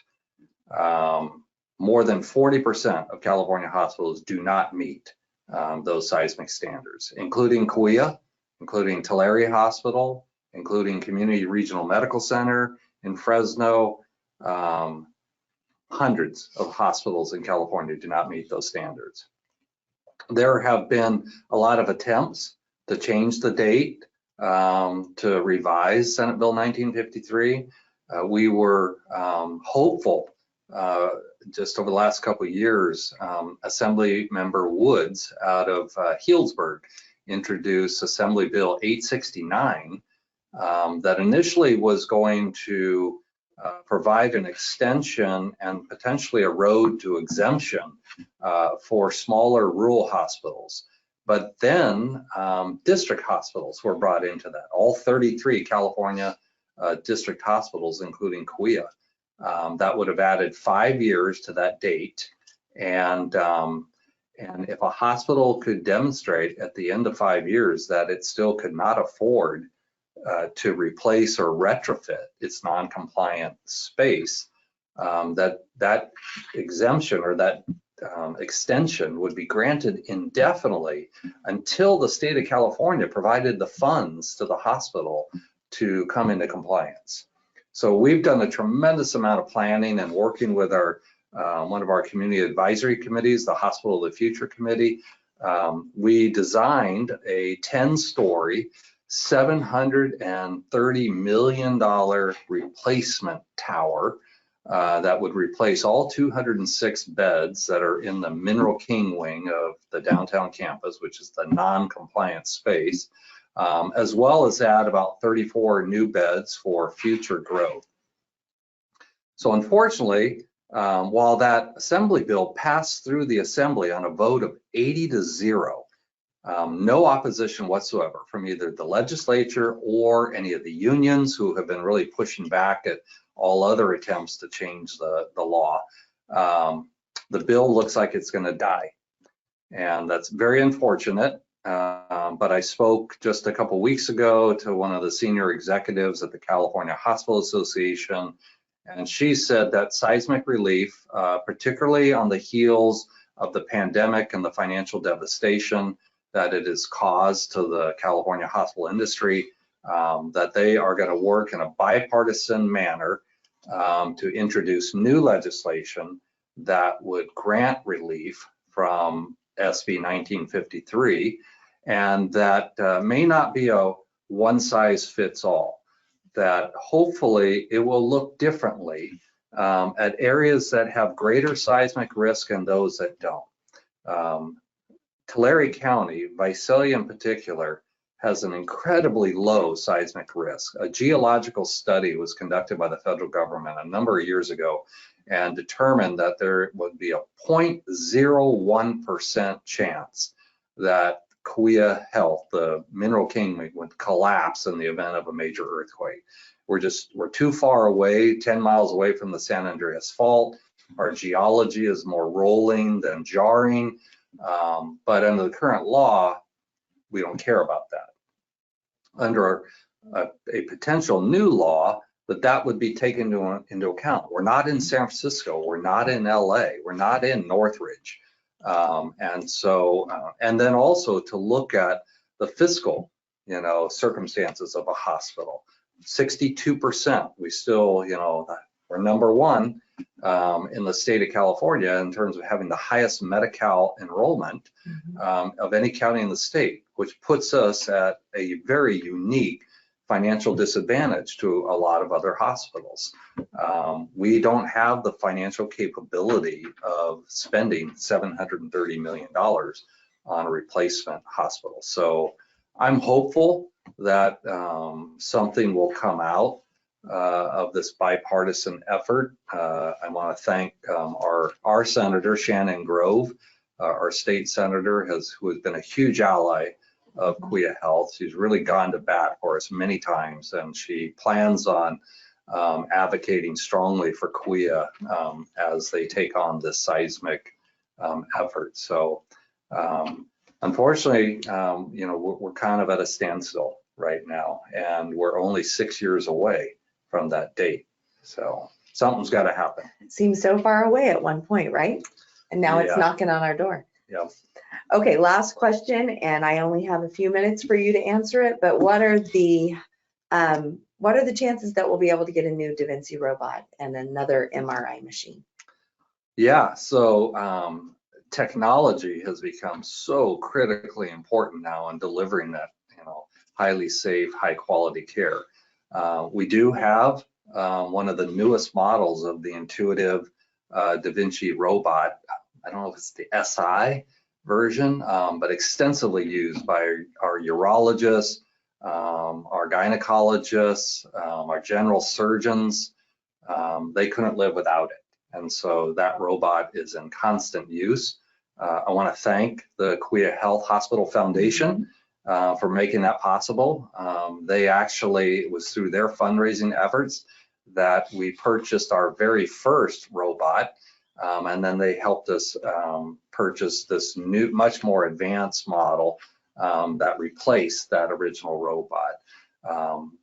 More than 40% of California hospitals do not meet those seismic standards, including Kaweah, including Tulare Hospital, including Community Regional Medical Center in Fresno. Hundreds of hospitals in California do not meet those standards. There have been a lot of attempts to change the date, to revise Senate Bill 1953. We were hopeful just over the last couple of years. Assembly Member Woods out of Healdsburg introduced Assembly Bill 869 that initially was going to provide an extension and potentially a road to exemption for smaller rural hospitals. But then district hospitals were brought into that. All 33 California district hospitals, including Kaweah, that would have added 5 years to that date. And if a hospital could demonstrate at the end of 5 years that it still could not afford to replace or retrofit its non-compliant space, that exemption or that extension would be granted indefinitely until the state of California provided the funds to the hospital to come into compliance. So we've done a tremendous amount of planning and working with our one of our community advisory committees, the Hospital of the Future Committee. We designed a 10-story, $730 million replacement tower that would replace all 206 beds that are in the Mineral King wing of the downtown campus, which is the non-compliant space, as well as add about 34 new beds for future growth. So unfortunately, while that assembly bill passed through the assembly on a vote of 80-0, no opposition whatsoever from either the legislature or any of the unions who have been really pushing back at all other attempts to change the law. The bill looks like it's going to die, and that's very unfortunate. But I spoke just a couple weeks ago to one of the senior executives at the California Hospital Association, and she said that seismic relief, particularly on the heels of the pandemic and the financial devastation that it has caused to the California hospital industry, that they are going to work in a bipartisan manner to introduce new legislation that would grant relief from SB 1953, and that may not be a one-size-fits-all, that hopefully it will look differently at areas that have greater seismic risk and those that don't. Tulare County, Visalia in particular, has an incredibly low seismic risk. A geological study was conducted by the federal government a number of years ago and determined that there would be a 0.01% chance that Kaweah Health, the Mineral King, would collapse in the event of a major earthquake. We're too far away, 10 miles away from the San Andreas Fault. Our geology is more rolling than jarring. But under the current law, we don't care about that. Under a potential new law, that would be taken into account. We're not in San Francisco, we're not in LA, we're not in Northridge. And then also to look at the fiscal, circumstances of a hospital. 62%, we still, we're number one in the state of California in terms of having the highest Medi-Cal enrollment of any county in the state, which puts us at a very unique financial disadvantage to a lot of other hospitals. We don't have the financial capability of spending $730 million on a replacement hospital. So I'm hopeful that something will come out of this bipartisan effort. I want to thank our senator, Shannon Grove, our state senator, who has been a huge ally of Kaweah Health. She's really gone to bat for us many times, and she plans on advocating strongly for Kaweah as they take on this seismic effort. So unfortunately, we're kind of at a standstill right now, and we're only 6 years away from that date. So something's got to happen. It seems so far away at one point, right? And now it's knocking on our door. Yeah. Okay, last question, and I only have a few minutes for you to answer it, but what are the chances that we'll be able to get a new Da Vinci robot and another MRI machine? Yeah, so technology has become so critically important now in delivering that, highly safe, high quality care. We do have one of the newest models of the intuitive Da Vinci robot. I don't know if it's the SI version, but extensively used by our urologists, our gynecologists, our general surgeons. They couldn't live without it. And so that robot is in constant use. I want to thank the Kaweah Health Hospital Foundation for making that possible. It was through their fundraising efforts that we purchased our very first robot. And then they helped us purchase this new, much more advanced model that replaced that original robot.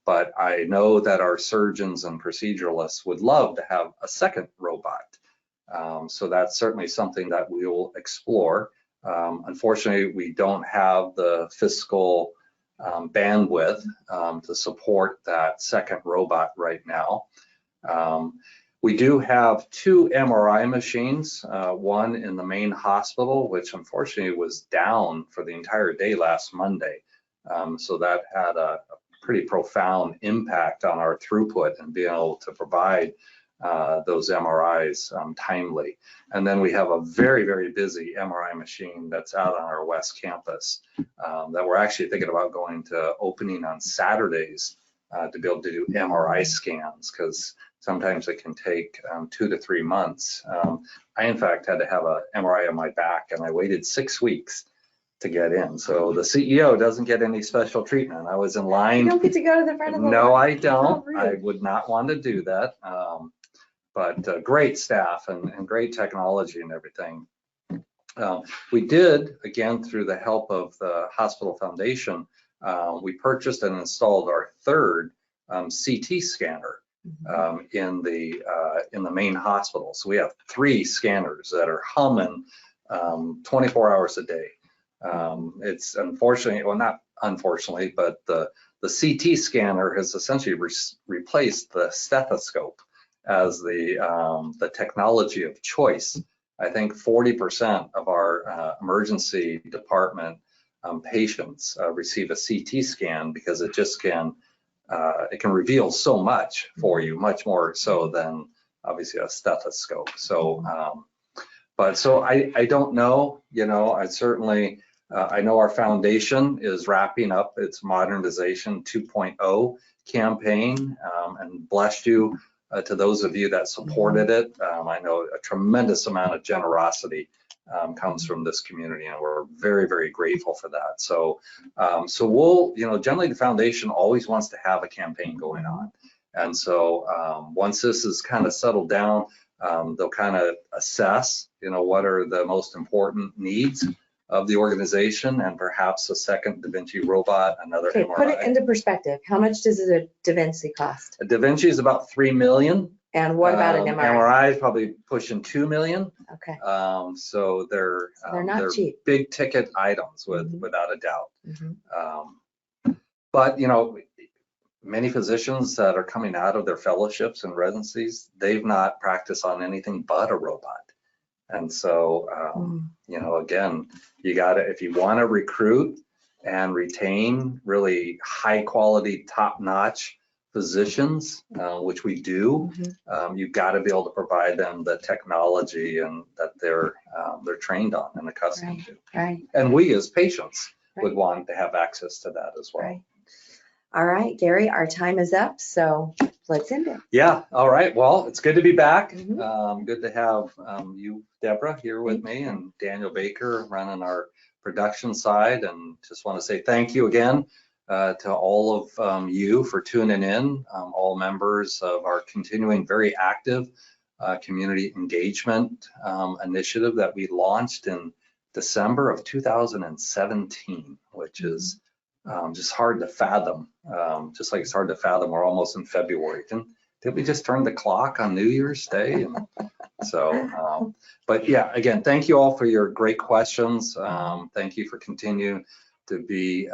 But I know that our surgeons and proceduralists would love to have a second robot. So that's certainly something that we will explore. Unfortunately, we don't have the fiscal bandwidth to support that second robot right now. We do have 2 MRI machines, one in the main hospital, which unfortunately was down for the entire day last Monday. So that had a pretty profound impact on our throughput and being able to provide those MRIs timely. And then we have a very, very busy MRI machine that's out on our West Campus that we're actually thinking about going to opening on Saturdays to be able to do MRI scans, because sometimes it can take 2 to 3 months. I, in fact, had to have an MRI on my back, and I waited 6 weeks to get in. So the CEO doesn't get any special treatment. I was in line. You don't get to go to the front of the line. No, I don't. I would not want to do that. But great staff and great technology and everything. We did, again, through the help of the Hospital Foundation, we purchased and installed our third CT scanner in the main hospital. So we have 3 scanners that are humming 24 hours a day. It's unfortunately, well, not unfortunately, but the CT scanner has essentially replaced the stethoscope as the technology of choice. I think 40% of our emergency department patients receive a CT scan because it just can reveal so much for you, much more so than obviously a stethoscope. So, I don't know, I certainly, I know our foundation is wrapping up its modernization 2.0 campaign, and bless you to those of you that supported it. I know a tremendous amount of generosity comes from this community, and we're very, very grateful for that. So, we'll, generally the foundation always wants to have a campaign going on. And so once this is kind of settled down, They'll kind of assess, what are the most important needs of the organization, and perhaps a second Da Vinci robot, another Okay, MRI. put it into perspective. How much does a Da Vinci cost? A Da Vinci is about $3 million. And what about an MRI? MRI is probably pushing $2 million. Okay. So they're not cheap. big ticket items without a doubt. But many physicians that are coming out of their fellowships and residencies, they've not practiced on anything but a robot. And so, again, you gotta, if you want to recruit and retain really high quality, top notch physicians, which we do, you've got to be able to provide them the technology and that they're trained on and accustomed to. Right. And we as patients would want to have access to that as well. Right. All right, Gary, our time is up, so let's end it. Yeah, all right. Well, it's good to be back. Good to have you, Deborah, here with me, and Daniel Baker running our production side. And just want to say thank you again to all of you for tuning in, all members of our continuing very active community engagement initiative that we launched in December of 2017, which is just hard to fathom. Just like it's hard to fathom we're almost in February. Did we just turn the clock on New Year's Day? And so, but yeah, again, thank you all for your great questions. Thank you for continuing to be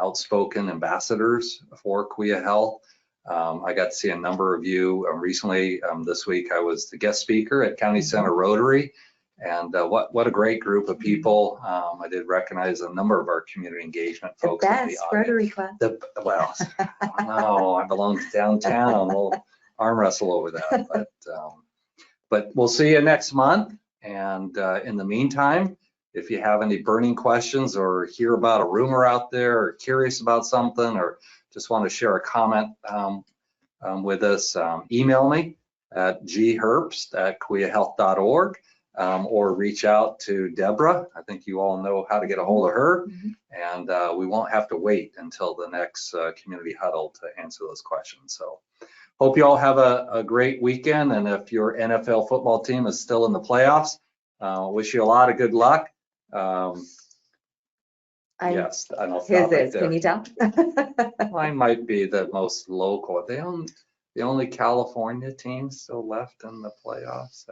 outspoken ambassadors for Kaweah Health. I got to see a number of you recently. This week I was the guest speaker at County Center Rotary. And what a great group of people. I did recognize a number of our community engagement folks. The best Rotary Club. Well, no, I belong to downtown. We'll arm wrestle over that. But we'll see you next month. And in the meantime, if you have any burning questions or hear about a rumor out there or curious about something or just want to share a comment with us, email me at gherbst@kaweahhealth.org. Or reach out to Deborah. I think you all know how to get a hold of her, and we won't have to wait until the next community huddle to answer those questions. So hope you all have a great weekend, and if your NFL football team is still in the playoffs, wish you a lot of good luck. Yes, and I'll stop right there. Can you tell? Mine might be the most local. The only California team still left in the playoffs.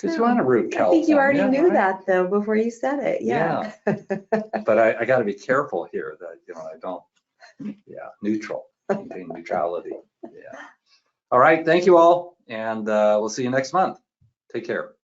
Did you want to root California? I think you already knew that though before you said it. Yeah. But I got to be careful here that I don't. Neutral. Maintain neutrality. Yeah. All right. Thank you all, and we'll see you next month. Take care.